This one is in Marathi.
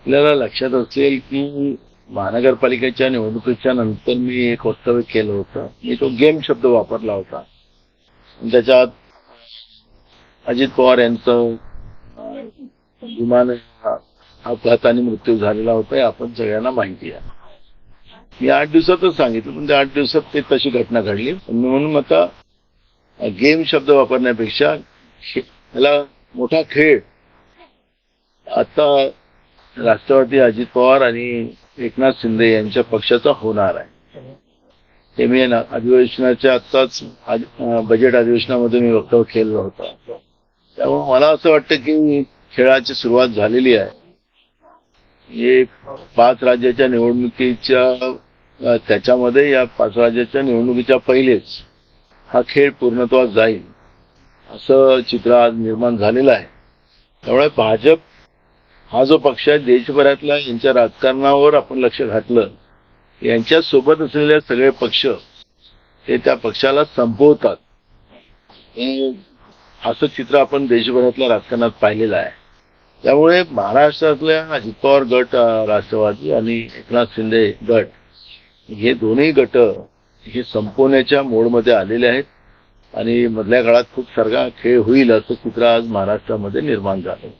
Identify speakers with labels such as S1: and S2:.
S1: आपल्याला लक्षात असेल की महानगरपालिकेच्या निवडणुकीच्या नंतर मी एक वक्तव्य केलं होतं. मी तो गेम शब्द वापरला होता. त्याच्यात अजित पवार यांचं विमान अपघाताने मृत्यू झालेला होता हे आपण सगळ्यांना माहिती आहे. मी 8 दिवसातच सांगितलं, पण त्या 8 दिवसात ते तशी घटना घडली. म्हणून आता गेम शब्द वापरण्यापेक्षा त्याला मोठा खेळ आता राष्ट्रवादी अजित पवार आणि एकनाथ शिंदे यांच्या पक्षाचा होणार आहे. हे मी अधिवेशनाच्या आत्ताच बजेट अधिवेशनामध्ये मी वक्तव्य केलं होतं. त्यामुळे मला असं वाटतं की खेळाची सुरुवात झालेली आहे. हे 5 राज्याच्या निवडणुकीच्या त्याच्यामध्ये या 5 राज्याच्या निवडणुकीच्या पहिलेच हा खेळ पूर्णत्वास जाईल असं चित्र आज निर्माण झालेलं आहे. त्यामुळे भाजप हा जो पक्ष आहे देशभरातल्या यांच्या राजकारणावर आपण लक्ष घातलं, यांच्या सोबत असलेले सगळे पक्ष हे त्या पक्षाला संपवतात असं चित्र आपण देशभरातल्या राजकारणात पाहिलेलं आहे. त्यामुळे महाराष्ट्रातल्या अजित पवार गट राष्ट्रवादी आणि एकनाथ शिंदे गट हे दोन्ही गट हे संपवण्याच्या मोडमध्ये आलेले आहेत आणि मधल्या काळात खूप सारखा खेळ होईल असं चित्र आज महाराष्ट्रामध्ये निर्माण झालं.